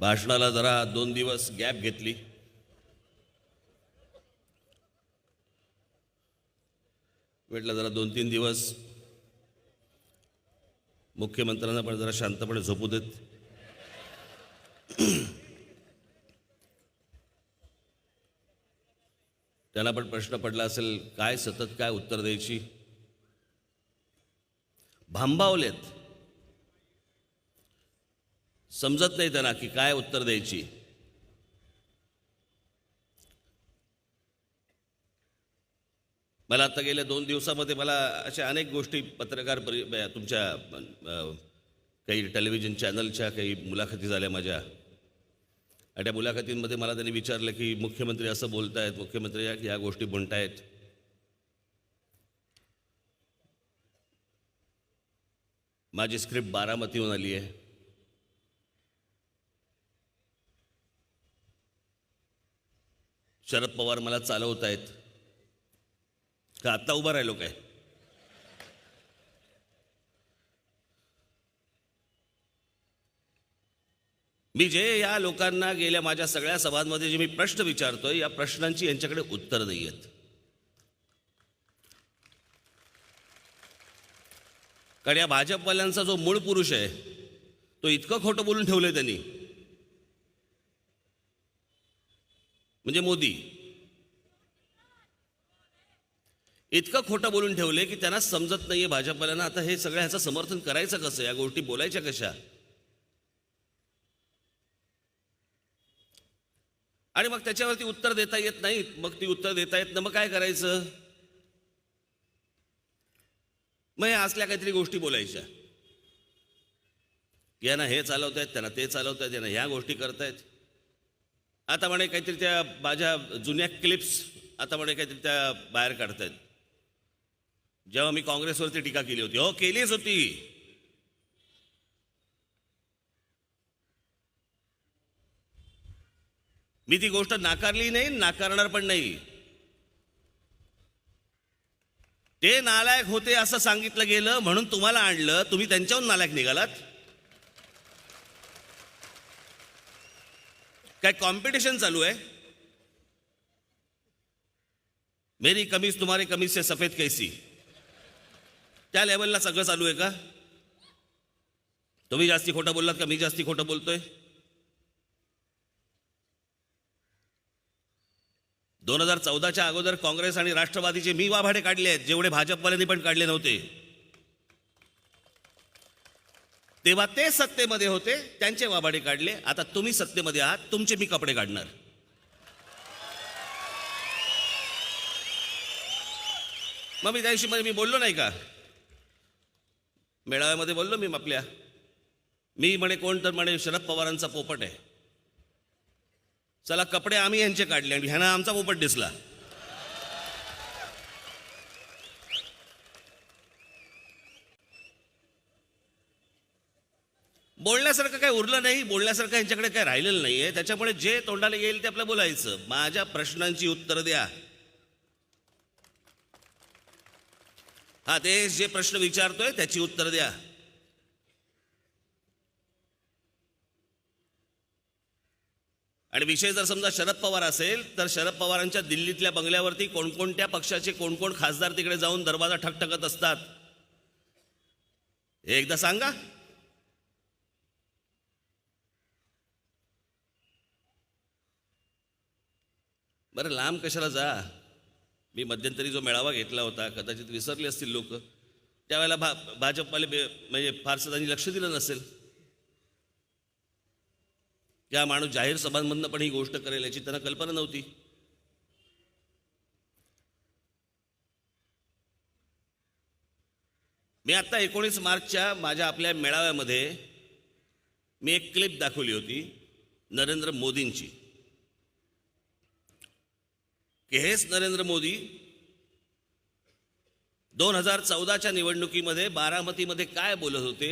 भाषणाला जरा 2 दिवस गॅप घेतली. म्हटलं जरा 2-3 दिवस मुख्यमंत्र्यांना पण जरा शांतपणे झोपू देत. त्यांना पण प्रश्न पडला असेल, काय सतत काय उत्तर द्यायची. भांबावलेत, समजत नाही त्यांना की काय उत्तर द्यायची. मला आता गेल्या 2 दिवसामध्ये मला अशा अनेक गोष्टी पत्रकार तुमच्या काही टेलिव्हिजन चॅनलच्या काही मुलाखती झाल्या माझ्या. आणि त्या मुलाखतींमध्ये मला त्यांनी विचारलं की मुख्यमंत्री असं बोलतायत, मुख्यमंत्री या गोष्टी म्हणतायत. माझी स्क्रिप्ट बारामतीहून आली आहे. शरद पवार मला चालवत आहेत का आत्ता उभा राहिलो काय? मी जे या लोकांना गेल्या माझ्या सगळ्या सभांमध्ये जे मी प्रश्न विचारतोय, या प्रश्नांची यांच्याकडे उत्तर नाही आहेत. कारण या भाजपवाल्यांचा जो मूळ पुरुष आहे तो इतकं खोटं बोलून ठेवलंय त्यांनी, म्हणजे मोदी इतकं खोटं बोलून ठेवले की त्यांना समजत नाहीये भाजपवाल्यांना आता हे सगळं ह्याचं समर्थन करायचं कसं, या गोष्टी बोलायच्या कशा. आणि मग त्याच्यावरती उत्तर देता येत नाहीत. मग ती उत्तर देता येत ना, मग काय करायचं? मग हे असल्या काहीतरी गोष्टी बोलायच्या. यांना हे चालवतायत, त्यांना ते चालवतायत, यांना ह्या गोष्टी करतायत. आता म्हणे काहीतरी त्या माझ्या जुन्या क्लिप्स आता म्हणे काहीतरी त्या बाहेर काढतायत. जेव्हा मी काँग्रेसवरती टीका केली होती, हो केलीच होती, मी ती गोष्ट नाकारली नाही, नाकारणार पण नाही. ते नालायक होते असं सांगितलं गेलं म्हणून तुम्हाला आणलं, तुम्ही त्यांच्याहून नालायक निघालात. काय कॉम्पिटिशन चालू आहे? मेरी कमीज तुम्हारे कमीज से सफेद कैसी, त्या लेवलला सगळं चालू आहे का? तुम्ही जास्ती खोटं बोललात का मी जास्ती खोटं बोलतोय? 2014च्या अगोदर काँग्रेस आणि राष्ट्रवादीचे मी वाभाडे काढले आहेत, जेवढे भाजपवाल्यांनी पण काढले नव्हते. तेव्हा ते सत्तेमध्ये होते, त्यांचे वाभाडे काढले. आता तुम्ही सत्तेमध्ये आहात, तुमचे मी कपडे काढणार. मग मी त्या दिवशी मी बोललो नाही का, मेळाव्यामध्ये बोललो मी आपल्या, मी म्हणे कोण तर म्हणे शरद पवारांचा पोपट आहे. चला कपडे आम्ही यांचे काढले आणि ह्यांना आमचा पोपट दिसला. बोलण्यासारखं काय उरलं नाही, बोलण्यासारखं यांच्याकडे काय राहिलेलं नाहीये. त्याच्यामुळे जे तोंडाला येईल ते आपलं बोलायचं. माझ्या प्रश्नांची उत्तर द्या. हा देश जे प्रश्न विचारतोय त्याची उत्तर द्या. आणि विषय जर समजा शरद पवार असेल तर शरद पवारांच्या दिल्लीतल्या बंगल्यावरती कोणकोणत्या पक्षाचे कोण खासदार तिकडे जाऊन दरवाजा ठकठकत असतात हे एकदा सांगा. बरं लांब कशाला जा. मी मध्यंतरी जो मेळावा घेतला होता, कदाचित विसरले असतील लोक, त्यावेळेला भाजपवाले म्हणजे फारसं त्यांनी लक्ष दिलं नसेल. त्या माणूस जाहीर सभांमधनं पण ही गोष्ट करेल याची त्यांना कल्पना नव्हती. मी आता 19 मार्चच्या माझ्या आपल्या मेळाव्यामध्ये मी एक क्लिप दाखवली होती नरेंद्र मोदींची, की हेच नरेंद्र मोदी 2014च्या निवडणुकीमध्ये बारामतीमध्ये काय बोलत होते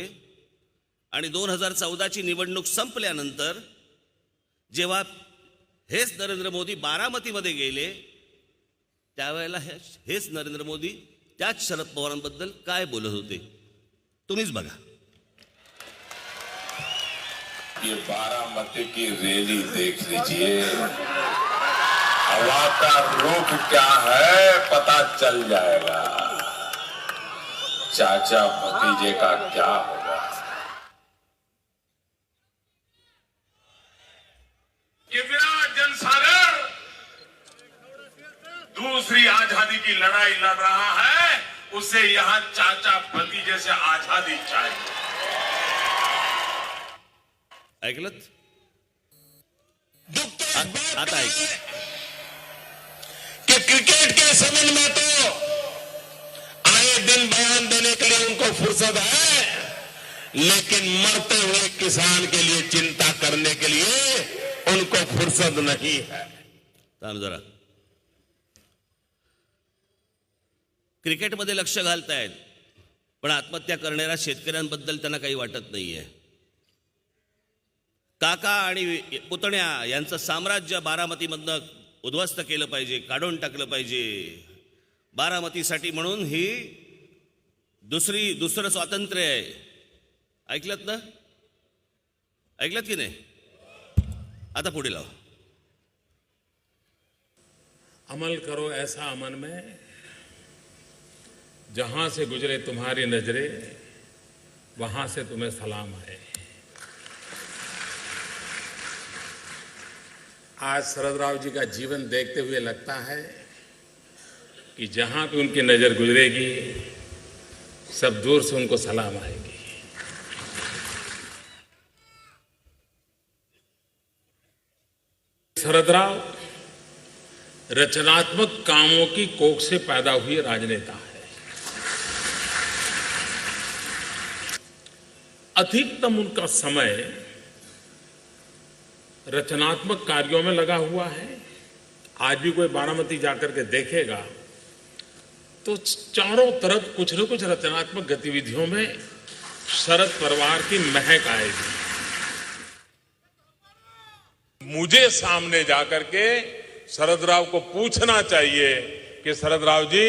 आणि 2014ची निवडणूक संपल्यानंतर जेव्हा हेच नरेंद्र मोदी बारामतीमध्ये गेले त्यावेळेला हेच नरेंद्र मोदी त्याच शरद पवारांबद्दल काय बोलत होते तुम्हीच बघा. ये बारामती की रैली देख लीजिए, हवा का रुख क्या है पता चल जाएगा। चाचा भतीजे का क्या होगा। कितना जनसागर दूसरी आजादी की लड़ाई लड़ रहा है, उसे यहां चाचा भतीजे से आजादी चाहिए। ऐकलत? आता ऐक. कि क्रिकेट के संबंध में तो आए दिन बयान देने के लिए उनको फुर्सत है, लेकिन मरते हुए किसान के लिए चिंता करने के लिए उनको फुर्सत नहीं है। थांब जरा. क्रिकेटमध्ये लक्ष घालतायत, पण आत्महत्या करणाऱ्या शेतकऱ्यांबद्दल त्यांना काही वाटत नाहीये. काका आणि पुतण्या यांचं साम्राज्य बारामतीमधनं उद्ध्वस्त केलं पाहिजे, काढून टाकलं पाहिजे. बारामतीसाठी म्हणून ही दुसरं स्वातंत्र्य आहे. ऐकलत ना? ऐकलत की नाही? आता पुढे लाव. अमल करो ऐसा अमन में, जहां से गुजरे तुम्हारी नजरें वहां से तुम्हें सलाम है। आज शरद राव जी का जीवन देखते हुए लगता है कि जहां भी उनकी नजर गुजरेगी सब दूर से उनको सलाम आएगी। शरद राव रचनात्मक कामों की कोख से पैदा हुए राजनेता है। अधिकतम उनका समय रचनात्मक कार्यों में लगा हुआ है। आज भी कोई बारामती जाकर के देखेगा तो चारों तरफ कुछ न कुछ रचनात्मक गतिविधियों में शरद परिवार की महक आएगी। मुझे सामने जाकर के शरद राव को पूछना चाहिए कि शरद राव जी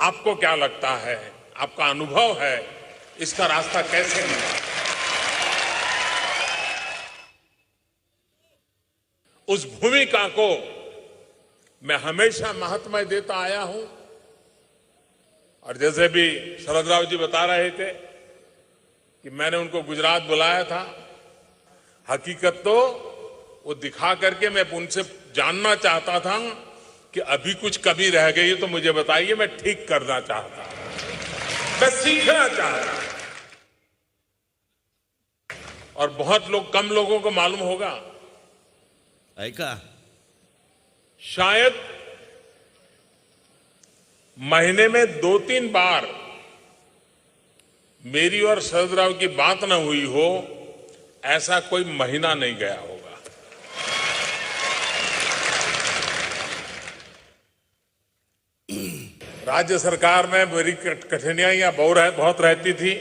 आपको क्या लगता है, आपका अनुभव है, इसका रास्ता कैसे मिला। उस भूमिका को मैं हमेशा महत्व देता आया हूं। और जैसे भी शरद राव जी बता रहे थे कि मैंने उनको गुजरात बुलाया था, हकीकत तो वो दिखा करके मैं उनसे जानना चाहता था कि अभी कुछ कमी रह गई तो मुझे बताइए, मैं ठीक करना चाहता, मैं सीखना चाहता। और बहुत लोग, कम लोगों को मालूम होगा, ऐका, शायद महीने में 2-3 बार मेरी और शरद राव की बात न हुई हो, ऐसा कोई महीना नहीं गया होगा। राज्य सरकार में मेरी कठिनाइयां बहुत रहती थी।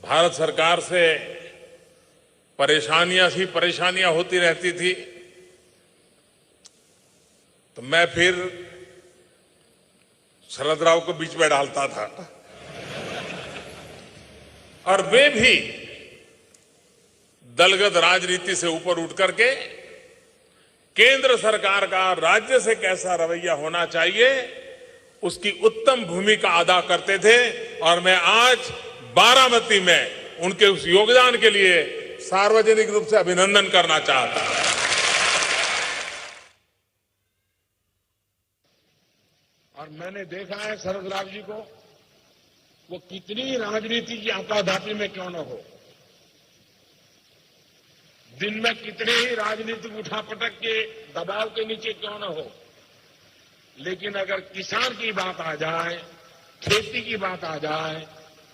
भारत सरकार से परेशानियां होती रहती थी। तो मैं फिर शरद राव को बीच में डालता था और वे भी दलगत राजनीति से ऊपर उठ करके केंद्र सरकार का राज्य से कैसा रवैया होना चाहिए उसकी उत्तम भूमिका अदा करते थे। और मैं आज बारामती में उनके उस योगदान के लिए सार्वजनिक रूप से अभिनंदन करना चाहता हूं। और मैंने देखा है शरद राव जी को, वो कितनी राजनीति की आपाधापी में क्यों न हो, दिन में कितने ही राजनीतिक उठापटक के दबाव के नीचे क्यों न हो, लेकिन अगर किसान की बात आ जाए, खेती की बात आ जाए,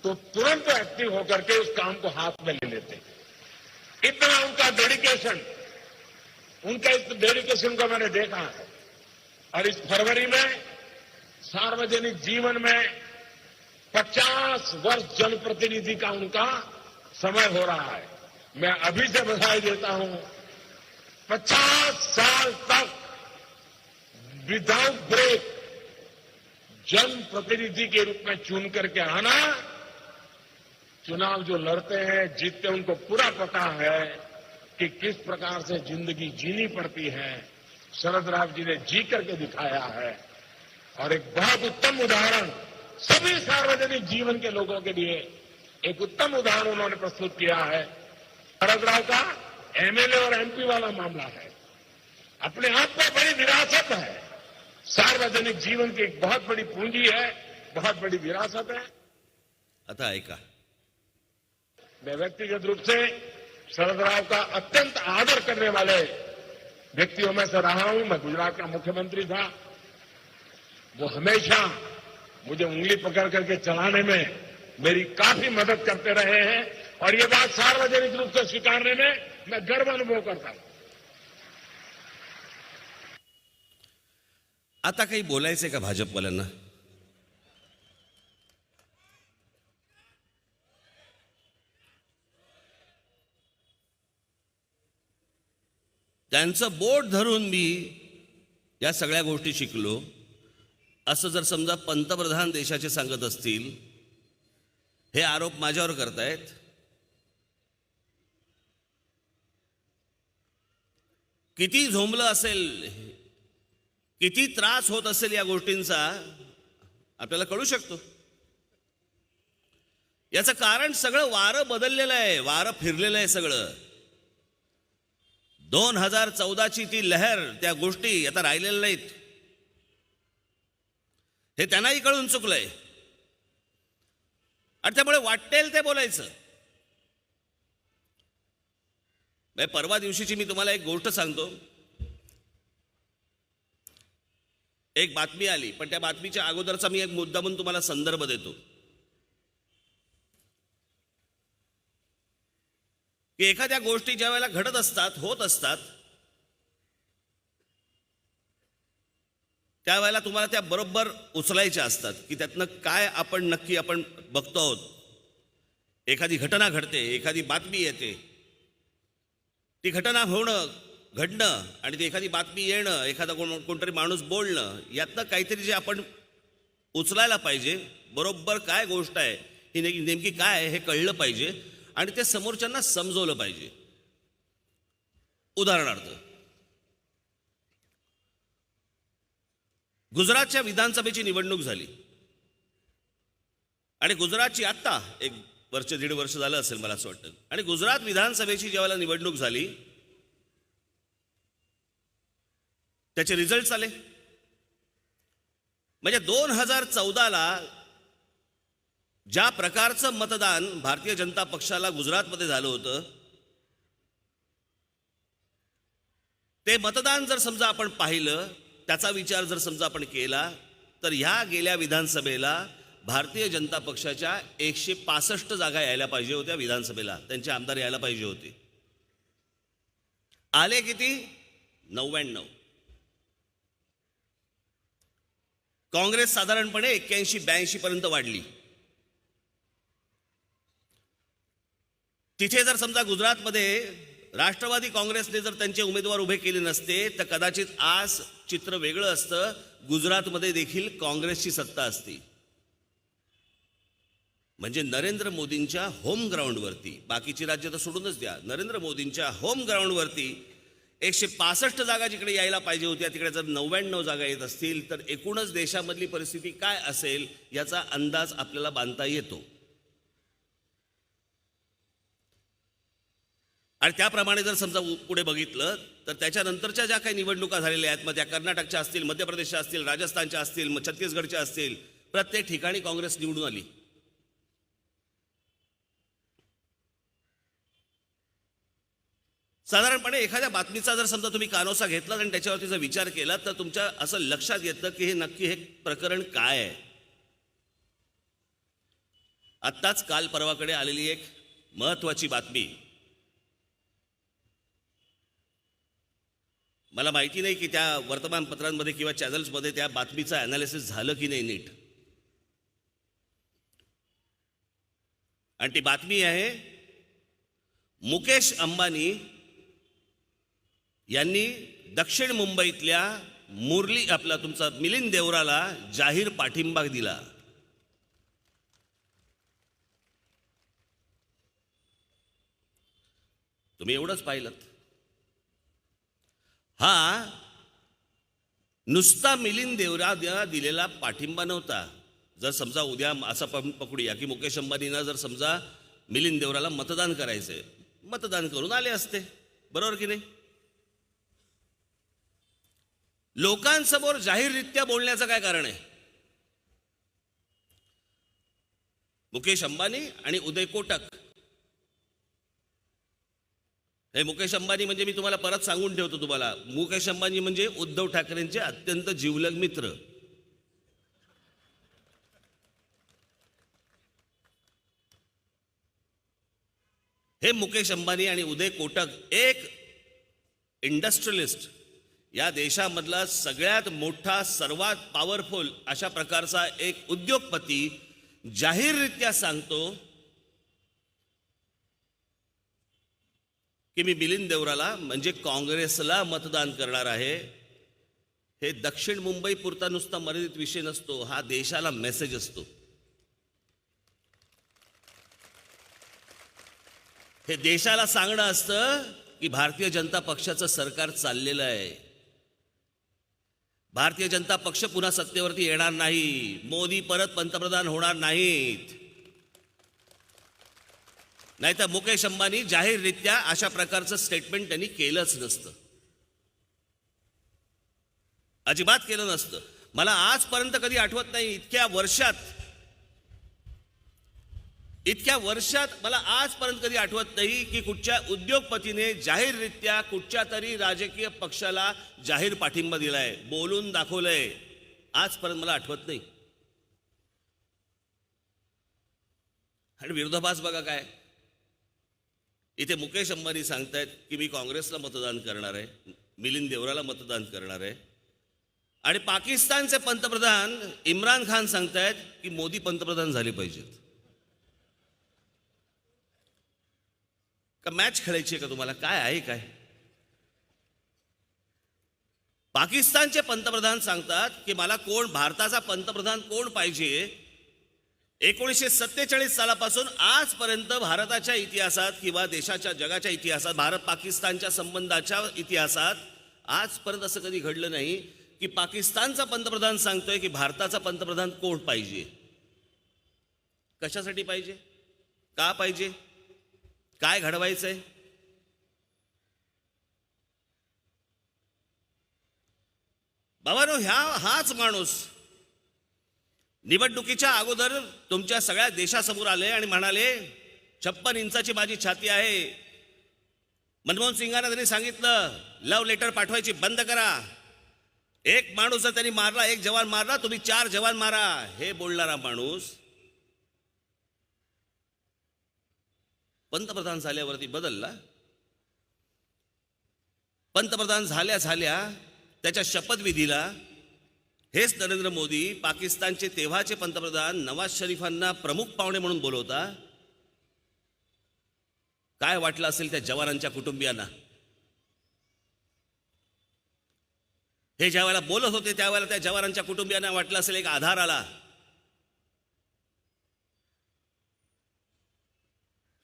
तो तुरंत एक्टिव होकर के उस काम को हाथ में ले लेते। इतना उनका डेडिकेशन, उनका इस डेडिकेशन को मैंने देखा है। और इस फरवरी में सार्वजनिक जीवन में 50 वर्ष जनप्रतिनिधि का उनका समय हो रहा है। मैं अभी से बधाई देता हूं। 50 साल तक विदाउट ब्रेक जनप्रतिनिधि के रूप में चुन करके आना, चुनाव जो लड़ते हैं जीतते हैं, उनको पूरा पता है कि किस प्रकार से जिंदगी जीनी पड़ती है। शरद राव जी ने जी करके दिखाया है और एक बहुत उत्तम उदाहरण सभी सार्वजनिक जीवन के लोगों के लिए एक उत्तम उदाहरण उन्होंने प्रस्तुत किया है। शरद राव का एमएलए और एमपी वाला मामला है, अपने आप में बड़ी विरासत है। सार्वजनिक जीवन की एक बहुत बड़ी पूंजी है, बहुत बड़ी विरासत है। आता ऐका. मैं व्यक्तिगत रूप से शरद राव का अत्यंत आदर करने वाले व्यक्तियों में से रहा हूं। मैं गुजरात का मुख्यमंत्री था, वो हमेशा मुझे उंगली पकड़ करके चलाने में मेरी काफी मदद करते रहे हैं और ये बात सार्वजनिक रूप से स्वीकारने में मैं गर्व अनुभव करता हूं। आता काही बोलायचंय का भाजपवाल्यांना? त्यांचं बोट धरून मी या सगळ्या गोष्टी शिकलो असं जर समजा पंतप्रधान देशाचे सांगत असतील, हे आरोप माझ्यावर करतायत, किती झोंबलं असेल, किती त्रास होत असेल या गोष्टींचा आपल्याला कळू शकतो. याचं कारण सगळं वारं बदललेलं आहे, वारं फिरलेलं आहे सगळं. 2014ची ती लहर, त्या गोष्टी आता राहिलेल्या नाहीत, हे त्यांनाही कळून चुकलंय आणि त्यामुळे वाटेल ते बोलायचं. परवा दिवशीची मी तुम्हाला एक गोष्ट सांगतो. एक बातमी आली, पण त्या बातमीच्या अगोदरचा मी एक मुद्दा म्हणून तुम्हाला संदर्भ देतो की एखाद्या गोष्टी ज्या वेळेला घडत असतात, होत असतात, त्यावेळेला तुम्हाला त्या बरोबर उचलायच्या असतात की त्यातनं काय आपण नक्की आपण बघतो आहोत. एखादी घटना घडते, एखादी बातमी येते, ती घटना होणं, घडणं आणि ती एखादी बातमी येणं, एखादा कोणतरी माणूस बोलणं, यातनं काहीतरी जे आपण उचलायला पाहिजे, बरोबर काय गोष्ट आहे ही नेमकी काय आहे हे कळलं पाहिजे आणि ते समोरच्यांना समजवलं पाहिजे. उदाहरणार्थ, गुजरातच्या विधानसभेची निवडणूक झाली आणि गुजरातची आत्ता एक वर्ष दीड वर्ष झालं असेल मला असं वाटतं. आणि गुजरात विधानसभेची ज्यावेळेला निवडणूक झाली, त्याचे रिझल्ट आले. म्हणजे 2014ला ज्या प्रकारचं मतदान भारतीय जनता पक्षाला गुजरातमध्ये झालं होतं, ते मतदान जर समजा आपण पाहिलं, त्याचा विचार जर समजा आपण केला, तर ह्या गेल्या विधानसभेला भारतीय जनता पक्षाच्या 165 जागा यायला पाहिजे होत्या विधानसभेला, त्यांचे आमदार यायला पाहिजे होते. आले किती? 99. काँग्रेस साधारणपणे 81-82 पर्यंत वाढली. तिथे जर समजा गुजरातमध्ये राष्ट्रवादी काँग्रेसने जर त्यांचे उमेदवार उभे केले नसते, तर कदाचित आज चित्र वेगळं असतं. गुजरातमध्ये देखील काँग्रेसची सत्ता असती. म्हणजे नरेंद्र मोदींच्या होम ग्राउंडवरती, बाकीची राज्य तर सोडूनच द्या, नरेंद्र मोदींच्या होम ग्राउंडवरती 165 जागा जिकडे यायला पाहिजे होत्या, तिकडे जर 99 जागा येत असतील, तर एकूणच देशामधली परिस्थिती काय असेल याचा अंदाज आपल्याला बांधता येतो. आणि त्याप्रमाणे जर समजा पुढे बघितलं, तर त्याच्यानंतरच्या ज्या काही निवडणुका झालेल्या आहेत, मग त्या कर्नाटकच्या असतील, मध्य प्रदेशच्या असतील, राजस्थानच्या असतील, मग छत्तीसगडच्या असतील, प्रत्येक ठिकाणी काँग्रेस निवडून आली. साधारणपणे एखाद्या बातमीचा जर समजा तुम्ही कानोसा घेतला आणि त्याच्यावरती जर विचार केला, तर तुमच्या असं लक्षात येतं की हे नक्की हे प्रकरण काय आहे. आत्ताच काल परवाकडे आलेली एक महत्वाची बातमी, मला माहिती नाही की त्या वर्तमानपत्रांमध्ये किंवा चॅनल्समध्ये त्या बातमीचं ॲनालिसिस झालं की नाही नीट. आणि ती बातमी आहे, मुकेश अंबानी यांनी दक्षिण मुंबईतल्या तुमचा मिलिंद देवराला जाहीर पाठिंबा दिला. तुम्ही एवढंच पाहिलं. हा नुसता मिलिंद देवराला दिलेला पाठिंबा नव्हता. जर समजा उद्या असं पकडूया की मुकेश अंबानींना जर समजा मिलिंद देवराला मतदान करायचंय, मतदान करून आले असते, बरोबर की नाही? लोकांसमोर जाहीररित्या बोलण्याचं काय कारण आहे? मुकेश अंबानी आणि उदय कोटक. हे मुकेश अंबानी म्हणजे मी तुम्हाला परत सांगून ठेवतो तुम्हाला, मुकेश अंबानी म्हणजे उद्धव ठाकरेंचे अत्यंत जिवलग मित्र. हे मुकेश अंबानी आणि उदय कोटक एक इंडस्ट्रियलिस्ट, या देशामधला सगळ्यात मोठा सर्वात पॉवरफुल अशा प्रकारचा एक उद्योगपती जाहीररित्या सांगतो की मी मिलिंद देवराला म्हणजे काँग्रेसला मतदान करणार आहे. हे दक्षिण मुंबई पुरता नुसता मर्यादित विषय नसतो, हा देशाला मेसेज असतो. हे देशाला सांगणं असतं की भारतीय जनता पक्षाचं सरकार चाललेलं आहे, भारतीय जनता पक्ष पुन्हा सत्तेवरती येणार नाही, मोदी परत पंतप्रधान होणार नाहीत. नाहीतर मुकेश अंबानी जाहीररित्या अशा प्रकारचं स्टेटमेंट त्यांनी केलंच नसतं, अजिबात केलं नसतं. मला आजपर्यंत कधी आठवत नाही, इतक्या वर्षात मला आजपर्यंत कधी आठवत नाही की कुठच्या उद्योगपतीने जाहीररित्या कुठच्या तरी राजकीय पक्षाला जाहीर पाठिंबा दिलाय, बोलून दाखवलंय. आजपर्यंत मला आठवत नाही. आणि विरोधाभास बघा काय, इथे मुकेश अंबानी सांगतायत की मी काँग्रेसला मतदान करणार आहे, मिलिंद देवराला मतदान करणार आहे, आणि पाकिस्तानचे पंतप्रधान इम्रान खान सांगतायत की मोदी पंतप्रधान झाले पाहिजेत. का मॅच खेळायची आहे का तुम्हाला? काय आहे काय? पाकिस्तानचे पंतप्रधान सांगतात की मला भारताचा पंतप्रधान कोण पाहिजे. 1947 सालापासून आजपर्यंत भारताच्या इतिहासात किंवा देशाच्या जगाच्या इतिहासात, भारत पाकिस्तानच्या संबंधाच्या इतिहासात आजपर्यंत असं कधी घडलं नाही की पाकिस्तानचा पंतप्रधान सांगतोय की भारताचा पंतप्रधान कोण पाहिजे. कशासाठी पाहिजे? का पाहिजे? काय घडवायचंय? बाबांनो, हाच माणूस निवडणुकीच्या अगोदर तुमच्या सगळ्या देशासमोर आले आणि म्हणाले 56 इंचाची माझी छाती आहे. मनमोहन सिंगांना त्यांनी सांगितलं लव्ह लेटर पाठवायची बंद करा. एक माणूस जर त्यांनी मारला, एक जवान मारला, तुम्ही 4 जवान मारा. हे बोलणारा माणूस पंतप्रधान झाल्यावरती बदलला. पंतप्रधान झाल्या झाल्या त्याच्या शपथविधीला हेच नरेंद्र मोदी पाकिस्तानचे तेव्हाचे पंतप्रधान नवाज शरीफांना प्रमुख पाहुणे म्हणून बोलवता. काय वाटलं असेल त्या जवानांच्या कुटुंबियांना? हे ज्या वेळेला बोलत होते त्यावेळेला त्या जवानांच्या कुटुंबियांना वाटलं असेल एक आधार आला.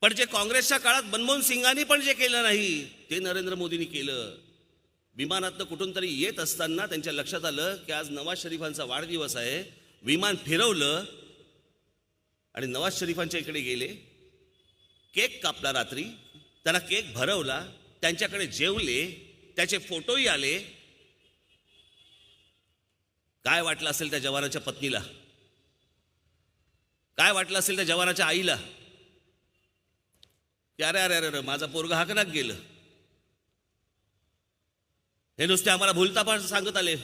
पण जे काँग्रेसच्या काळात मनमोहन सिंगांनी पण जे केलं नाही ते नरेंद्र मोदींनी केलं. विमानातनं कुठून तरी येत असताना त्यांच्या लक्षात आलं की आज नवाज शरीफांचा वाढदिवस आहे. विमान फिरवलं आणि नवाज शरीफांच्या इकडे गेले. केक कापला रात्री, त्यांना केक भरवला, त्यांच्याकडे जेवले, त्याचे फोटोही आले. काय वाटलं असेल त्या जवानाच्या पत्नीला? काय वाटलं असेल त्या जवानाच्या आईला की अरे अरे अरे माझा पोरगा हाकनात गेलं. हे नुसते आम्हाला भुलता पण सांगत आले.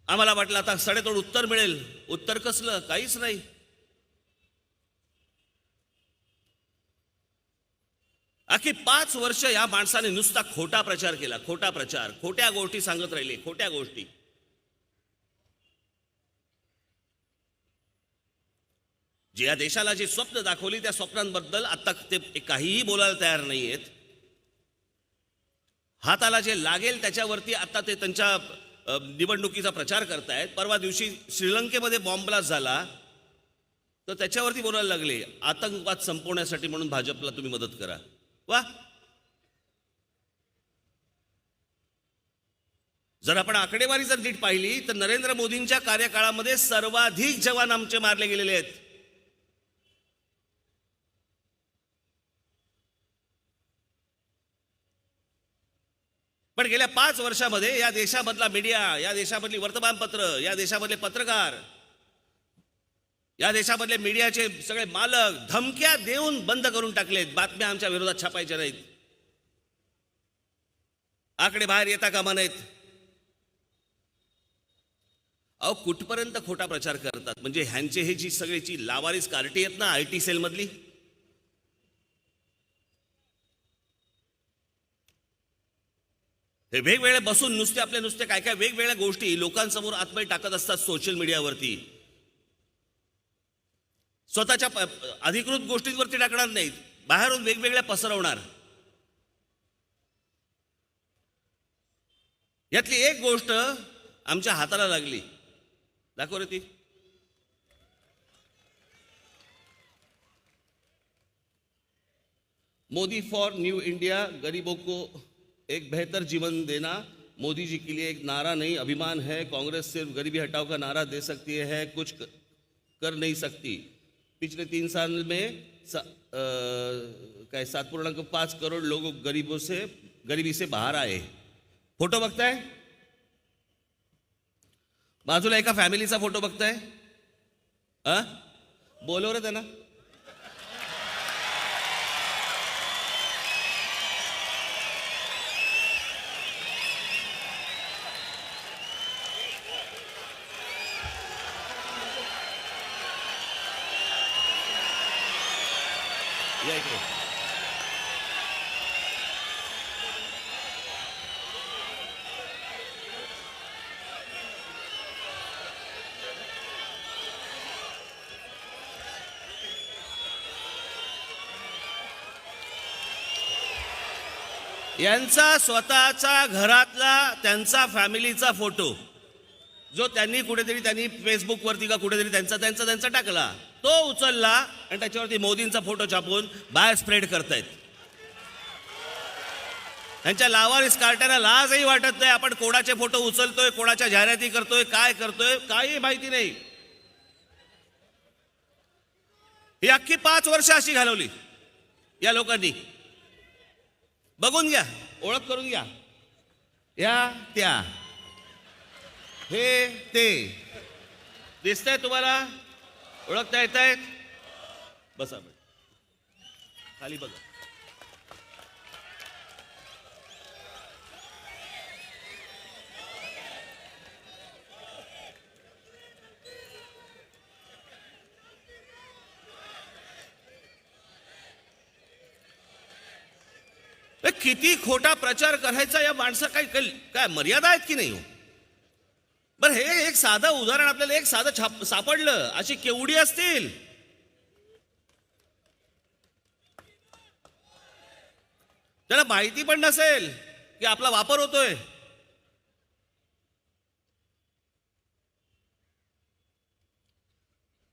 आम्हाला वाटलं आता सडेतोड उत्तर मिळेल. उत्तर कसलं? काहीच नाही. अख्खी 5 वर्ष या माणसाने नुसता खोटा प्रचार केला. खोटा प्रचार, खोट्या गोष्टी सांगत राहिले, खोट्या गोष्टी. जे या देशाला जे स्वप्न दाखवली त्या स्वप्नांबद्दल आता ते काहीही बोलायला तयार नाहीयेत. हाताला जे लागेल त्याच्यावरती आता ते त्यांच्या निवडणुकीचा प्रचार करतायत. परवा दिवशी श्रीलंकेमध्ये बॉम्ब ब्लास्ट झाला, तर त्याच्यावरती बोलायला लागले, आतंकवाद संपवण्यासाठी म्हणून भाजपला तुम्ही मदत करा. वा, जर आपण आकडेवारी जर नीट पाहिली तर नरेंद्र मोदींच्या कार्यकाळामध्ये सर्वाधिक जवान आमचे मारले गेलेले आहेत. पण गेल्या 5 वर्षामध्ये या देशामधला मीडिया, या देशामधली वर्तमानपत्र, या देशामधले पत्रकार, या देशामधले मीडियाचे सगळे मालक धमक्या देऊन बंद करून टाकलेत. बातम्या आमच्या विरोधात छापायच्या नाहीत, आकडे बाहेर येता कामा नाहीत. अहो, कुठपर्यंत खोटा प्रचार करतात? म्हणजे ह्यांचे हे जी सगळीची लावारीस कार्टी आहेत ना, IT सेल मधली, हे वेगवेगळे बसून नुसते काय काय वेगवेगळ्या गोष्टी लोकांसमोर आतमध्ये टाकत असतात सोशल मीडियावरती. स्वतःच्या अधिकृत गोष्टींवरती टाकणार नाहीत, बाहेरून वेगवेगळ्या पसरवणार. यातली एक गोष्ट आमच्या हाताला लागली. दाखव रे ती. मोदी फॉर न्यू इंडिया, गरीबों को एक बेहतर जीवन देना मोदी जी के लिए एक नारा नहीं अभिमान है. कांग्रेस सिर्फ गरीबी हटाओ का नारा दे सकती है, कुछ कर नहीं सकती. पिछले 3 साल में 7.5 करोड़ लोग गरीबी से बाहर आए. फोटो बघताय, बाजूला एका फॅमिलीचा फोटो बघताय. बोलव रे त्यांना. या इकडे. यांचा स्वतःचा घरातला त्यांचा फॅमिलीचा फोटो जो त्यांनी फेसबुकवरती का कुठेतरी त्यांचा टाकला, तो उचलला आणि त्याच्यावरती मोदींचा फोटो छापून बाहेर स्प्रेड करतायत. त्यांच्या लावारिस कार्ट्यांना लाजही वाटत नाही. आपण कोणाचे फोटो उचलतोय, कोणाच्या जाहिराती करतोय, काय करतोय, काही माहिती नाही. ही अख्खी 5 वर्ष अशी घालवली या लोकांनी. बघून घ्या, ओळख करून घ्या. या त्या, हे ते दिसतंय तुम्हाला, ओळखता येत आहेत. बसा खाली बघा. किती खोटा प्रचार करायचा या माणसा, काय मर्यादा आहेत की नाही हो? बरं, हे एक साधं उदाहरण आपल्याला एक साधं सापडलं, अशी केवढी असतील. त्याला माहिती पण नसेल की आपला वापर होतोय.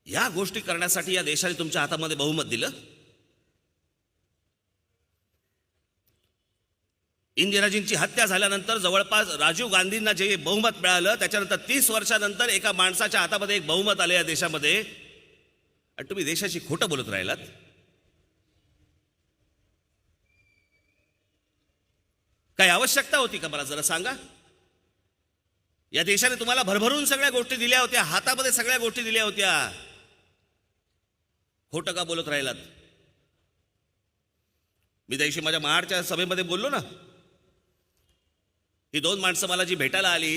या गोष्टी करण्यासाठी या देशाने तुमच्या हातामध्ये बहुमत दिलं. इंदिराजींची हत्या झाल्यानंतर जवळपास राजीव गांधींना जे बहुमत मिळालं, त्याच्यानंतर 30 वर्षानंतर एका माणसाच्या हातामध्ये एक बहुमत आले या देशामध्ये, आणि तुम्ही देशाची खोटं बोलत राहिलात. काय आवश्यकता होती का? मला जरा सांगा. या देशाने तुम्हाला भरभरून सगळ्या गोष्टी दिल्या होत्या, हातामध्ये सगळ्या गोष्टी दिल्या होत्या. खोटं का बोलत राहिलात? मी त्यादिवशी माझ्या महाडच्या सभेमध्ये बोललो ना, ही 2 माणसं मला जी भेटायला आली,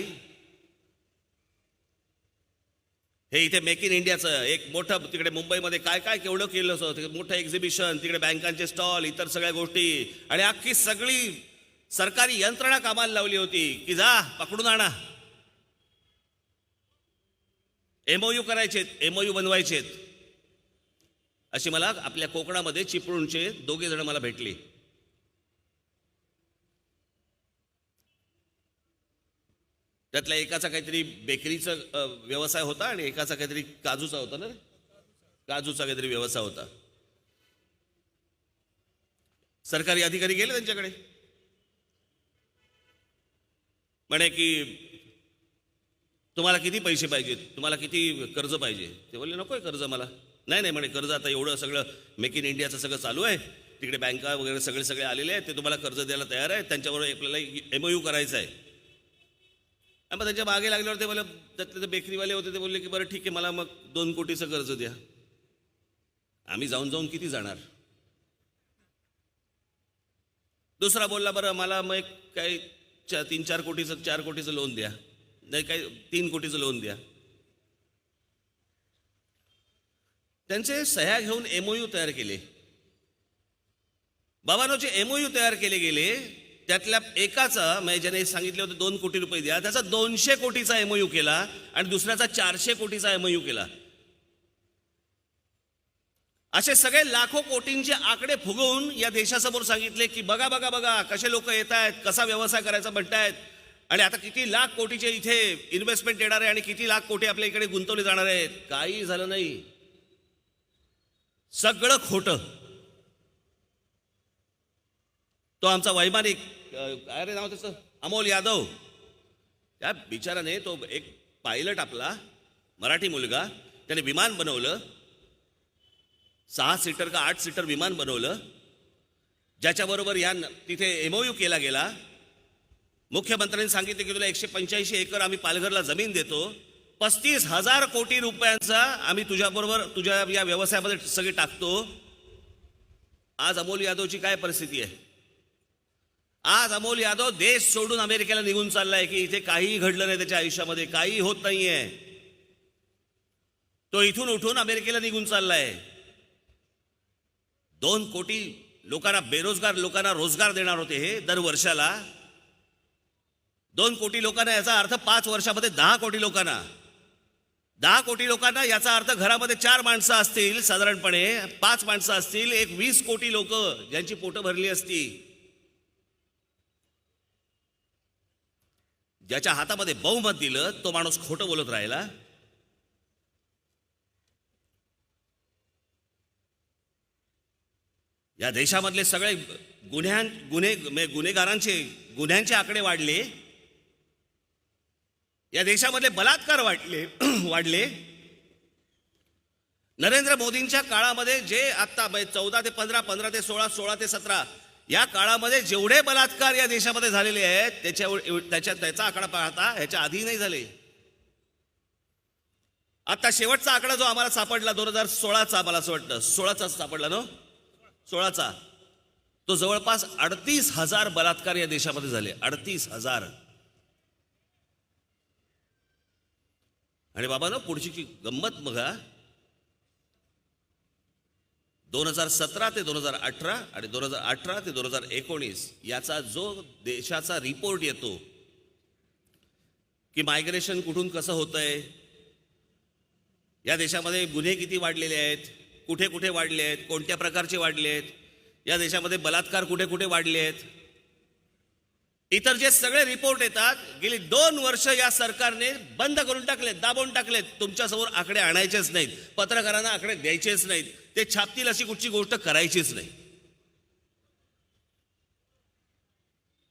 हे इथे मेक इन इंडियाचं एक मोठं, तिकडे मुंबईमध्ये काय काय केवढं केलं होतं, मोठं एक्झिबिशन, तिकडे बँकांचे स्टॉल, इतर सगळ्या गोष्टी, आणि अख्खी सगळी सरकारी यंत्रणा कामाला लावली होती की जा पकडून आणा, MOU करायचेत, MOU बनवायचेत. अशी मला आपल्या कोकणामध्ये चिपळूणचे 2 जण मला भेटली. त्यातल्या एकाचा काहीतरी बेकरीचा व्यवसाय होता आणि एकाचा काहीतरी काजूचा होता ना, काजूचा काहीतरी व्यवसाय होता. सरकारी अधिकारी गेले त्यांच्याकडे, म्हणे की तुम्हाला किती पैसे पाहिजेत, तुम्हाला किती कर्ज पाहिजे. ते बोलले नकोय कर्ज मला. नाही नाही म्हणे, कर्ज आता एवढं सगळं मेक इन इंडियाचं सगळं चालू आहे, तिकडे बँका वगैरे सगळे आलेले आहेत, ते तुम्हाला कर्ज द्यायला तयार आहे, त्यांच्याबरोबर आपल्याला MOU करायचं आहे. आणि मग त्यांच्या मागे लागल्यावर ते बोले, त्यातले ते बेकरीवाले होते, ते बोलले की बरं ठीक आहे, मला मग 2 कोटीचं कर्ज द्या. आम्ही जाऊन किती जाणार. दुसरा बोलला बरं मला मग काही 3-4 कोटीचं 4 कोटीचं लोन द्या, नाही काही 3 कोटीचं लोन द्या. त्यांचे सह्या घेऊन MOU तयार केले. बाबांनो, जे MOU तयार केले गेले त्यातल्या एकाचा म्हणजे ज्याने सांगितले होते 2 कोटी रुपये द्या, त्याचा 200 कोटीचा MOU केला आणि दुसऱ्याचा 400 कोटीचा MOU केला. असे सगळे लाखो कोटींचे आकडे फुगवून या देशासमोर सांगितले की बघा बघा बघा कसे लोक येत आहेत, कसा व्यवसाय करायचा म्हणतायत, आणि आता किती लाख कोटीचे इथे इन्व्हेस्टमेंट येणार आहे आणि किती लाख कोटी आपल्या इकडे गुंतवले जाणार आहेत. काही झालं नाही, सगळं खोटं. तो आमचा वैमानिक, काय रे नाव त्याचं, अमोल यादव, त्या बिचाराने, तो एक पायलट आपला मराठी मुलगा, त्याने विमान बनवलं, 6 सीटर का 8 सीटर विमान बनवलं, ज्याच्याबरोबर या तिथे MOU केला गेला. मुख्यमंत्र्यांनी सांगितले की तुला 185 एकर आम्ही पालघरला जमीन देतो, 35,000 कोटी रुपयांचा आम्ही तुझ्याबरोबर तुझ्या या व्यवसायामध्ये सगळे टाकतो. आज अमोल यादवची काय परिस्थिती आहे. आज अमोल यादव देश सोडून अमेरिकेला निघून चाललाय की इथे काही घडलं नाही, त्याच्या आयुष्यामध्ये काही होत नाहीये. तो इथून उठून अमेरिकेला निघून चाललाय. 2 कोटी लोकांना, बेरोजगार लोकांना रोजगार देणार होते हे दर वर्षाला. 2 कोटी लोकांना, याचा अर्थ 5 वर्षामध्ये 10 कोटी लोकांना. 10 कोटी लोकांना याचा अर्थ घरामध्ये 4 माणसं असतील साधारणपणे, 5 माणसं असतील, 20 कोटी लोक ज्यांची पोटं भरली असती. ज्याच्या हातामध्ये बहुमत दिलं तो माणूस खोटं बोलत राहिला. या देशामधले सगळे गुन्हेगारांचे गुन्ह्यांचे आकडे वाढले. या देशामधले बलात्कार वाढले. नरेंद्र मोदींच्या काळामध्ये जे आता 14 ते 15, 15 ते 16, 16 ते 17 या काळामध्ये जेवढे बलात्कार या देशामध्ये झालेले आहेत त्याचा आकडा पाहता ह्याच्या आधी नाही झाले. आता शेवटचा आकडा जो आम्हाला सापडला 2016चा, मला असं वाटतं 16चा सापडला ना, 16चा, तो जवळपास 38,000 बलात्कार या देशामध्ये झाले. 38,000. आणि बाबा ना, पुढची गंमत बघा, 2017 ते 2018 आणि 2018 ते 2019 याचा जो देशाचा रिपोर्ट येतो की मायग्रेशन कुठून कसं होतंय, या देशामध्ये गुन्हे किती वाढलेले आहेत, कुठे कुठे वाढले आहेत, कोणत्या प्रकारचे वाढले आहेत, या देशामध्ये बलात्कार कुठे कुठे वाढले आहेत, इतर जे सगळे रिपोर्ट येतात, गेली 2 वर्ष या सरकारने बंद करून टाकलेत, दाबून टाकलेत. तुमच्यासमोर आकडे आणायचेच नाहीत, पत्रकारांना आकडे द्यायचेच नाहीत, ते छापतील अशी कुठची गोष्ट करायचीच नाही.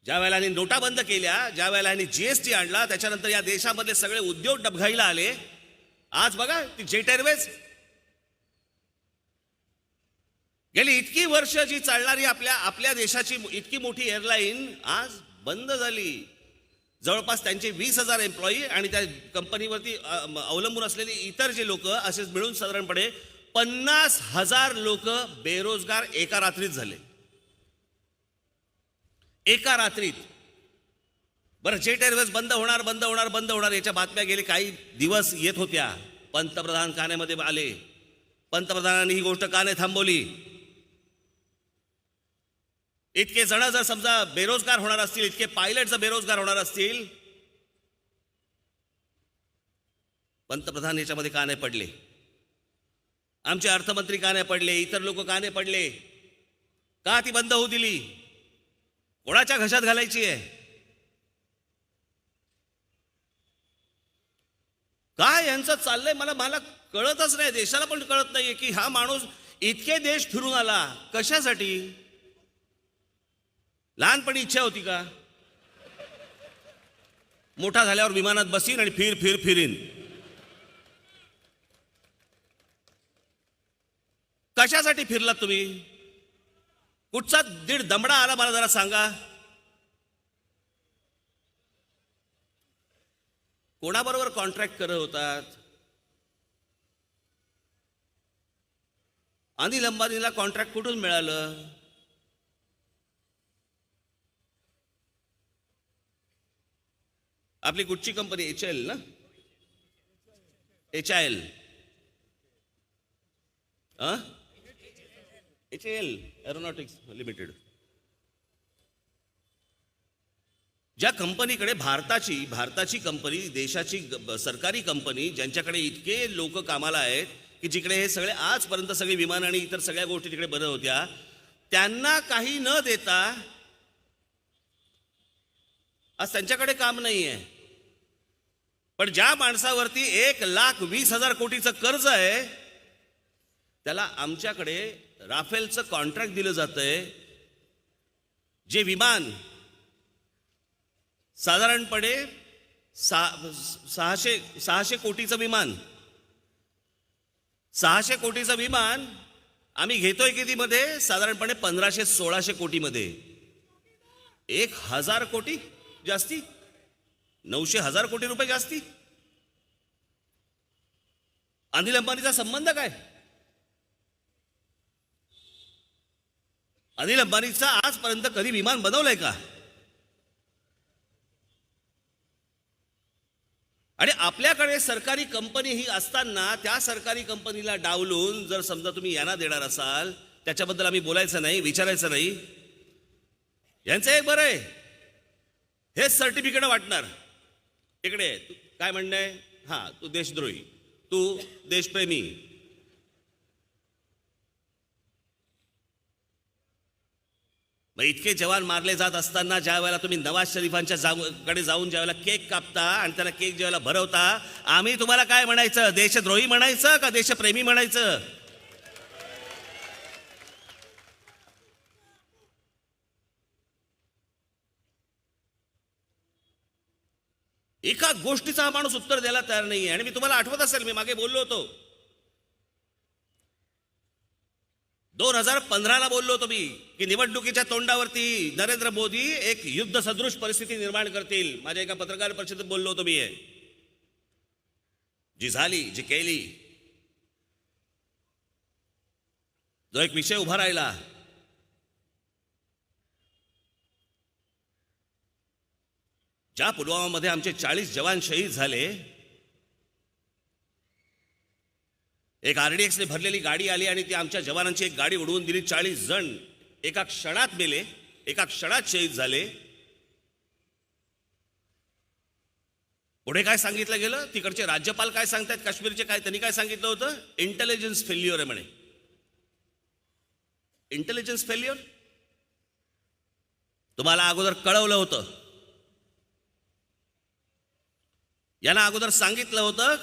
ज्या वेळेला यांनी नोटा बंद केल्या, ज्या वेळेला यांनी GST आणला, त्याच्यानंतर या देशामधले सगळे उद्योग डबघाईला आले. आज बघा ती जेट एअरवेज, गेली इतकी वर्ष जी चालणारी आपल्या देशाची इतकी मोठी एअरलाईन आज बंद झाली. जवळपास त्यांचे 20,000 एम्प्लॉई आणि त्या कंपनीवरती अवलंबून असलेले इतर जे लोक, असेच मिळून साधारणपणे 50,000 लोक बेरोजगार एका रात्रीत झाले. एका रात्रीत. बरं, जेट एअरवेज बंद होणार याच्या बातम्या गेले काही दिवस येत होत्या. पंतप्रधान कानेमध्ये आले, पंतप्रधानांनी ही गोष्ट का नाही थांबवली. इतके जण जर समजा बेरोजगार होणार असतील, इतके पायलट जर बेरोजगार होणार असतील, पंतप्रधान याच्यामध्ये का नाही पडले, आमचे अर्थमंत्री का नाही पडले, इतर लोक का नाही पडले, का ती बंद होऊ दिली, कोणाच्या घशात घालायची आहे. काय यांचं चाललंय मला मला कळतच नाही. देशाला पण कळत नाहीये की हा माणूस इतके देश फिरून आला कशासाठी. लहानपणी इच्छा होती का मोठा झाल्यावर विमानात बसीन आणि फिरीन. कशासाठी फिरलात तुम्ही. कुठचा दीड दमडा आला मला जरा सांगा. कोणाबरोबर कॉन्ट्रॅक्ट करत होतात. अनिल अंबानीला कॉन्ट्रॅक्ट कुठून मिळालं. आपली कुठची कंपनी HIL ना. HIL HIL aeronautics limited. ज्या कंपनीकडे भारताची कंपनी देशाची सरकारी कंपनी ज्यांच्याकडे इतके लोक कामाला आहेत की जिकडे हे सगळे आजपर्यंत सगळे विमान आणि इतर सगळ्या गोष्टी तिकडे बनत होत्या त्यांना काही न देता आज त्यांच्याकडे काम नाही आहे. पण ज्या माणसावरती 1,20,000 कोटीचं कर्ज आहे त्याला आमच्याकडे राफेलचं कॉन्ट्रॅक्ट दिलं जातंय. जे विमान साधारणपणे 600 कोटीचं विमान 600 कोटीचं विमान आम्ही घेतोय कितीमध्ये साधारणपणे 1500-1600 कोटीमध्ये. 1,000 कोटी जास्ती 900,000 कोटी रुपये जास्ती. अनिल अंबानीचा संबंध काय. अनिल अंबानीचा आजपर्यंत कधी विमान बनवलंय का. आणि आपल्याकडे सरकारी कंपनी ही असताना त्या सरकारी कंपनीला डावलून जर समजा तुम्ही यांना देणार असाल त्याच्याबद्दल आम्ही बोलायचं नाही विचारायचं नाही. यांचं एक बरं आहे हेच सर्टिफिकेट वाटणार. इकडे तू काय म्हणणं आहे. हां तू देशद्रोही तू देशप्रेमी. मग इतके जवान मारले जात असताना ज्या वेळेला तुम्ही नवाज शरीफांच्या कडे जाऊन ज्या वेळेला केक कापता आणि त्याला केक ज्या वेळेला भरवता आम्ही तुम्हाला काय म्हणायचं देशद्रोही म्हणायचं का देशप्रेमी म्हणायचं. एका गोष्टीचा हा माणूस उत्तर द्यायला तयार नाहीये. आणि मी तुम्हाला आठवत असेल मी मागे बोललो होतो 2015ला बोललो होतो मी की निवडणुकीच्या तोंडावरती नरेंद्र मोदी एक युद्ध सदृश परिस्थिती निर्माण करतील. माझ्या एका पत्रकार परिषदेत बोललो होतो मी. जी झाली जी केली जो एक विषय उभा राहिला ज्या पुलवामामध्ये आमचे 40 जवान शहीद झाले. एक RDX ने भरलेली गाडी आली आणि ती आमच्या जवानांची एक गाडी उडवून दिली. 40 जण एका क्षणात मेले एका क्षणात शहीद झाले. पुढे काय सांगितलं गेलं तिकडचे राज्यपाल काय सांगतायत काश्मीरचे काय त्यांनी काय सांगितलं होतं इंटेलिजन्स फेल्युअर आहे म्हणे. इंटेलिजन्स फेल्युअर तुम्हाला अगोदर कळवलं होतं. यांना अगोदर सांगितलं होतं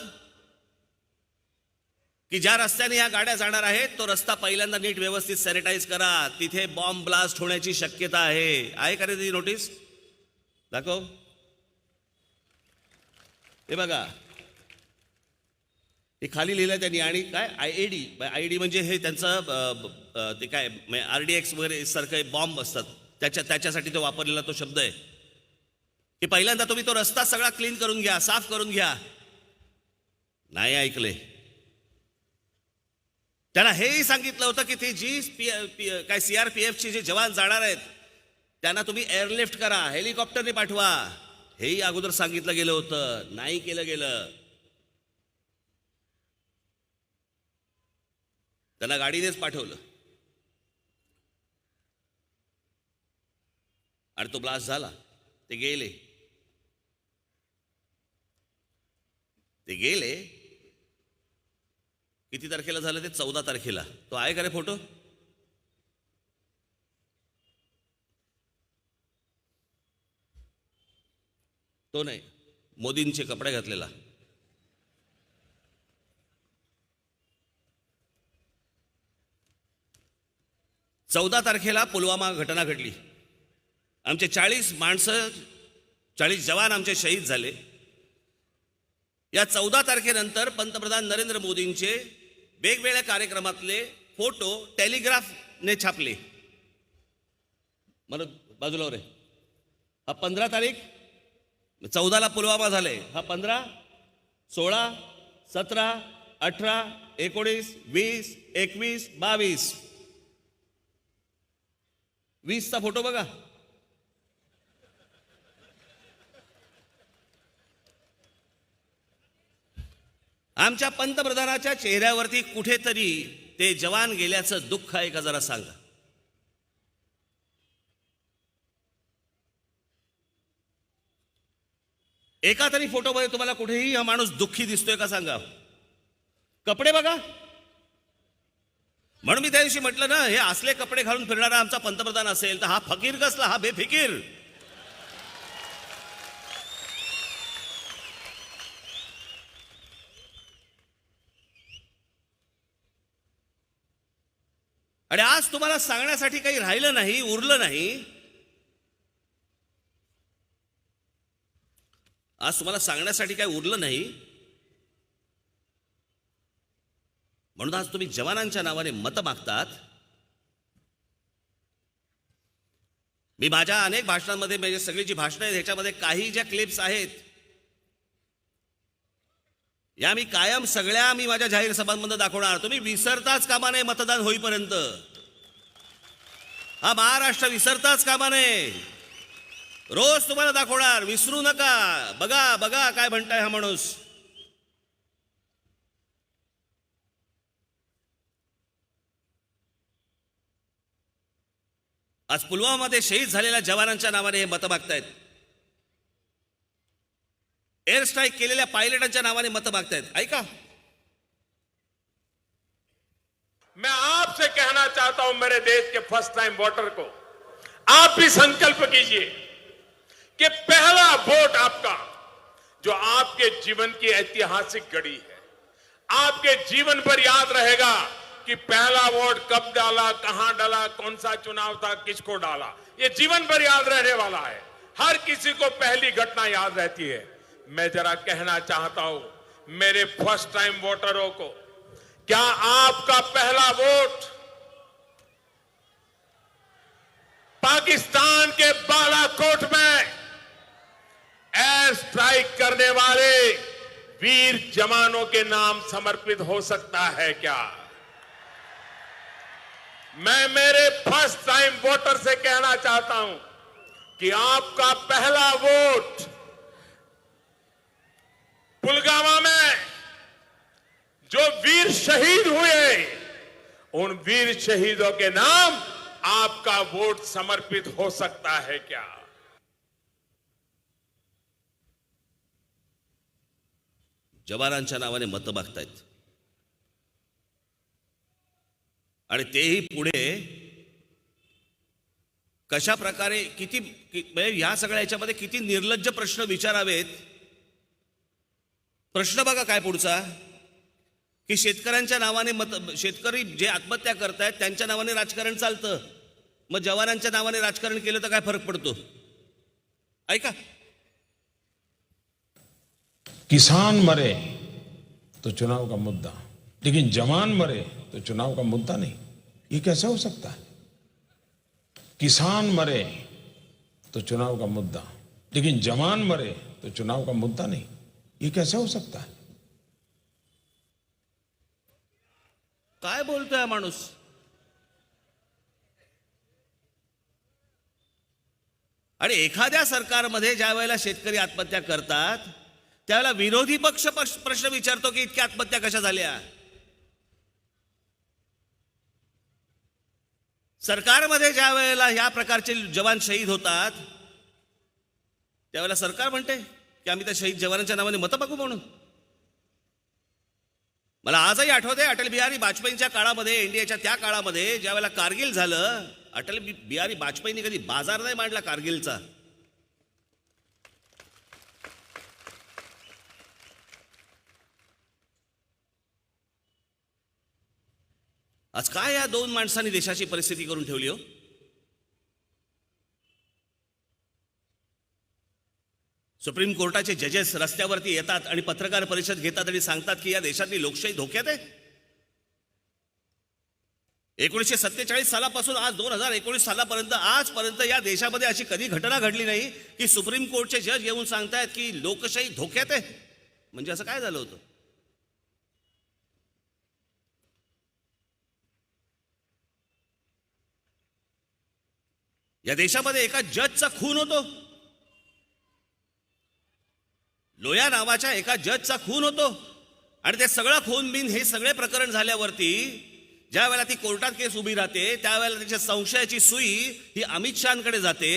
की ज्या रस्त्याने या गाड्या जाणार आहेत तो रस्ता पहिल्यांदा नीट व्यवस्थित सॅनिटाईज करा. तिथे बॉम्ब ब्लास्ट होण्याची शक्यता आहे का रे ती नोटीस दाखव. हे बघा हे खाली लिहिलं त्यांनी. आणि काय IED म्हणजे हे त्यांचं ते काय RDX वगैरे सारखे बॉम्ब असतात त्याच्यासाठी तो वापरलेला तो शब्द आहे की पहिल्यांदा तुम्ही तो रस्ता सगळा क्लीन करून घ्या साफ करून घ्या. नाही ऐकले. त्यांना हेही सांगितलं होतं की ते काय CRPFचे जे जवान जाणार आहेत त्यांना तुम्ही एअरलिफ्ट करा हेलिकॉप्टरने पाठवा. हेही अगोदर सांगितलं गेलं होतं. नाही केलं गेलं. त्यांना गाडीनेच पाठवलं आणि तो ब्लास्ट झाला. ते गेले किती तारखेला झालं ते 14 तारखेला. तो आहे का रे फोटो. तो नाही मोदींचे कपडे घातलेला 14 तारखेला पुलवामा घटना घडली. आमचे 40 जवान आमचे शहीद झाले. या 14 तारखेनंतर पंतप्रधान नरेंद्र मोदींचे वेगवेगळ्या कार्यक्रमातले फोटो टेलिग्राफने छापले. मला बाजूला रे, हा 15 तारीख, 14ला पुलवामा झाले, हा 15, 16, 17, 18, 19, 20, 21, 22, 20चा फोटो बघा. आमच्या पंतप्रधानाच्या चेहऱ्यावरती कुठेतरी ते जवान गेल्याचं दुःख आहे का जरा सांगा. एका तरी फोटोमध्ये तुम्हाला कुठेही हा माणूस दुःखी दिसतोय का सांगा. कपडे बघा. म्हणून मी त्या दिवशी म्हटलं ना, हे असले कपडे घालून फिरणारा आमचा पंतप्रधान असेल तर हा फकीर कसला, हा बेफिकीर. आणि आज तुम्हाला सांगण्यासाठी काही राहिलं नाही, उरलं नाही. आज तुम्हाला सांगण्यासाठी काही उरलं नाही, म्हणून आज तुम्ही जवानांच्या नावाने मतं मागतात. मी माझ्या अनेक भाषणांमध्ये, म्हणजे सगळी जी भाषणं आहेत ह्याच्यामध्ये काही ज्या क्लिप्स आहेत या मी कायम सगळ्या माझ्या जाहीर सभांमध्ये दाखवणार. तुम्ही विसरताच कामा नये मतदान होईपर्यंत. हा महाराष्ट्र विसरताच कामा नये. रोज तुम्हाला दाखवणार, विसरू नका. बघा बघा काय म्हणताय हा माणूस. आज पुलवामामध्ये शहीद झालेल्या जवानांच्या नावाने हे मतं मागतायत. एअर स्ट्राईक केलेल्या पायलटांच्या नावाने मतं मागतायत. ऐका, मैं आपसे कहना चाहता हूं मेरे देश के फर्स्ट टाइम वोटर को, आप भी संकल्प कीजिए कि पहला वोट आपका, जो आपके जीवन की ऐतिहासिक घड़ी है, आपके जीवन पर याद रहेगा कि पहला वोट कब डाला, कहां डाला, कौन सा चुनाव था, किसको डाला. ये जीवन भर याद रहने वाला है. हर किसी को पहली घटना याद रहती है. मैं जरा कहना चाहता हूं मेरे फर्स्ट टाइम वोटरों को, क्या आपका पहला वोट पाकिस्तान के बालाकोट में एयर स्ट्राइक करने वाले वीर जवानों के नाम समर्पित हो सकता है क्या? मैं मेरे फर्स्ट टाइम वोटर से कहना चाहता हूं कि आपका पहला वोट पुलवामा में जो वीर शहीद हुए, उन वीर शहीदों के नाम आपका वोट समर्पित हो सकता है क्या? जवानांच्या नावाने मतं मागतायत आणि तेही पुढे कशा प्रकारे म्हणजे या सगळ्या याच्यामध्ये किती निर्लज्ज प्रश्न विचारावेत. प्रश्न बघा काय पुढचा, की शेतकऱ्यांच्या नावाने शेतकरी जे आत्महत्या करतायत त्यांच्या नावाने राजकारण चालतं, मग जवानांच्या नावाने राजकारण केलं तर काय फरक पडतो. ऐका, किसान मरे तो चुनाव का मुद्दा, लेकिन जवान मरे तो चुनाव का मुद्दा नहीं. ये कैसे हो सकता है? किसान मरे तो चुनाव का मुद्दा, लेकिन जवान मरे तो चुनाव का मुद्दा नहीं. ये कैसे हो सकता है? काय बोलतोय हा माणूस. आणि एखाद्या सरकारमध्ये ज्या वेळेला शेतकरी आत्महत्या करतात त्यावेळेला विरोधी पक्ष प्रश्न विचारतो की इतक्या आत्महत्या कशा झाल्या. सरकारमध्ये ज्या वेळेला या प्रकारचे जवान शहीद होतात त्यावेळेला सरकार म्हणते की आम्ही त्या शहीद जवानांच्या नावाने मतं मागू म्हणून. मला आजही आठवते अटल बिहारी वाजपेयींच्या काळामध्ये, एनडीएच्या त्या काळामध्ये ज्या वेळेला कारगिल झालं, अटल बिहारी वाजपेयींनी कधी बाजार नाही मांडला कारगिलचा. आज काय या दोन माणसांनी देशाची परिस्थिती करून ठेवली हो. सुप्रीम कोर्टाचे जजेस रस्त्यावरती येतात आणि पत्रकार परिषद घेतात आणि सांगतात की या देशातली लोकशाही धोक्यात आहे. 1947 सालापासून आज 2019 सालापर्यंत आजपर्यंत या देशामध्ये अशी कधी घटना घडली नाही की सुप्रीम कोर्टचे जज येऊन सांगतायत की लोकशाही धोक्यात आहे. म्हणजे असं काय झालं होतं. या देशामध्ये एका जजचा खून होतो. लोया नावाच्या एका जजचा खून होतो आणि ते सगळं खून बिन हे सगळे प्रकरण झाल्यावरती ज्या वेळेला ती कोर्टात केस उभी राहते त्यावेळेला त्याच्या संशयाची सुई ही अमित शहाकडे जाते.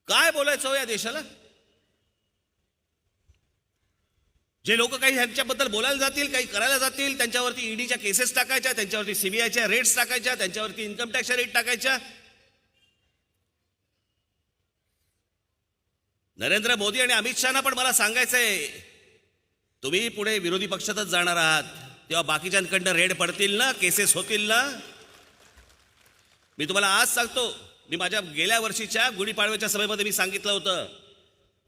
काय बोलायचं हो या देशाला. जे लोक काही ह्यांच्याबद्दल बोलायला जातील, काही करायला जातील, त्यांच्यावरती ईडीच्या केसेस टाकायच्या, त्यांच्यावरती सीबीआयच्या रेट्स टाकायच्या, त्यांच्यावरती इन्कम टॅक्सच्या रेट टाकायच्या. नरेंद्र मोदी आणि अमित शहाना पण मला सांगायचंय, तुम्ही पुढे विरोधी पक्षातच जाणार आहात तेव्हा बाकीच्यांकडनं रेड पडतील ना, केसेस होतील ना. मी तुम्हाला आज सांगतो, मी माझ्या गेल्या वर्षीच्या गुढीपाडव्याच्या सभेमध्ये मी सांगितलं होतं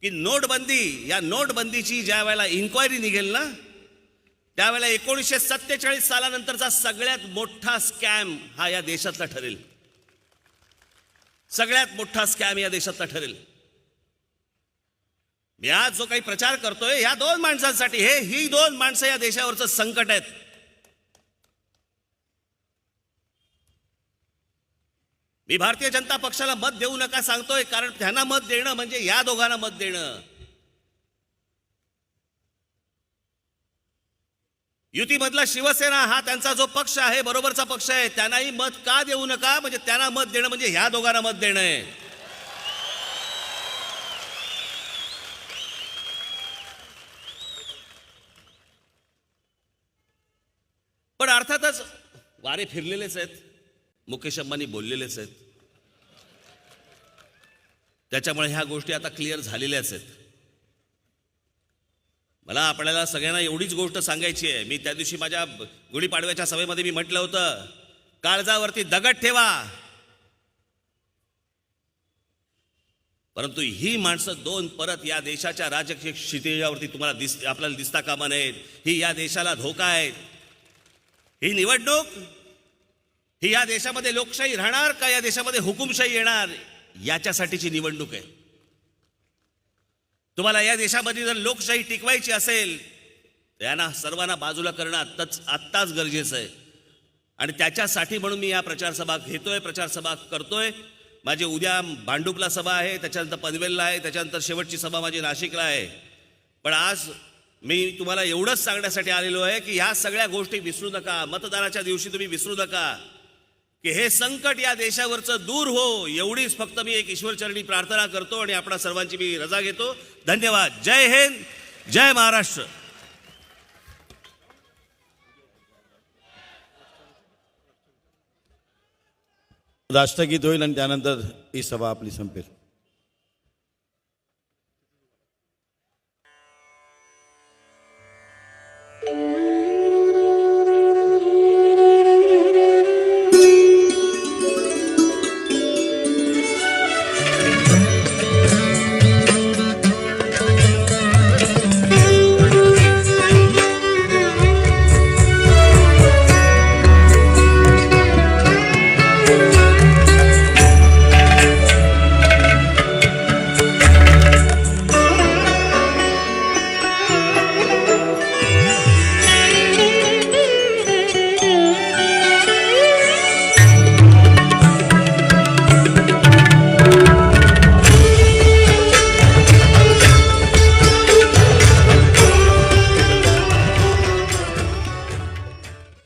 की नोटबंदी, या नोटबंदीची ज्या वेळेला इन्क्वायरी निघेल ना त्यावेळेला 1947 सालानंतरचा सगळ्यात मोठा स्कॅम हा या देशातला ठरेल. सगळ्यात मोठा स्कॅम या देशातला ठरेल. मी आज जो काही प्रचार करतोय या दोन माणसांसाठी, ही दोन माणसं या देशावरचं संकट आहेत. मी भारतीय जनता पक्षाला मत देऊ नका सांगतोय, कारण त्यांना मत देणं म्हणजे या दोघांना मत देणं. युतीमधला शिवसेना हा त्यांचा जो पक्ष आहे, बरोबरचा पक्ष आहे, त्यांनाही मत का देऊ नका, म्हणजे त्यांना मत देणं म्हणजे ह्या दोघांना मत देणं आहे. पण अर्थातच वारे फिरलेलेच आहेत, मुकेश अंबानी बोललेलेच आहेत, त्याच्यामुळे ह्या गोष्टी आता क्लिअर झालेल्याच आहेत. मला आपल्याला सगळ्यांना एवढीच गोष्ट सांगायची आहे. मी त्या दिवशी माझ्या गुढीपाडव्याच्या सभेमध्ये मी म्हटलं होतं, काळजावरती दगड ठेवा, परंतु ही माणसं दोन परत या देशाच्या राजकीय क्षितिजावरती तुम्हाला आपल्याला दिसता कामा नयेत. ही या देशाला धोका आहे. ही निवडणूक ही या देशामध्ये लोकशाही राहणार का या देशामध्ये हुकुमशाही येणार, याच्यासाठीची निवडणूक आहे. तुम्हाला या देशामध्ये जर लोकशाही टिकवायची असेल तर यांना सर्वांना बाजूला करणं आत्ताच गरजेचं आहे. आणि त्याच्यासाठी म्हणून मी या प्रचारसभा घेतोय, प्रचारसभा करतोय. माझी उद्या भांडुपला सभा आहे, त्याच्यानंतर पनवेलला आहे, त्याच्यानंतर शेवटची सभा माझी नाशिकला आहे. पण आज मी तुम्हाला एवढंच सांगण्यासाठी आलेलो आहे की ह्या सगळ्या गोष्टी विसरू नका. मतदानाच्या दिवशी तुम्ही विसरू नका की हे संकट या देशावरचं दूर हो, एवढीच फक्त मी एक ईश्वरचरणी प्रार्थना करतो आणि आपणा सर्वांची मी रजा घेतो. धन्यवाद. जय हिंद, जय महाराष्ट्र. राष्ट्रगीत होईल आणि त्यानंतर ही सभा आपली संपेल.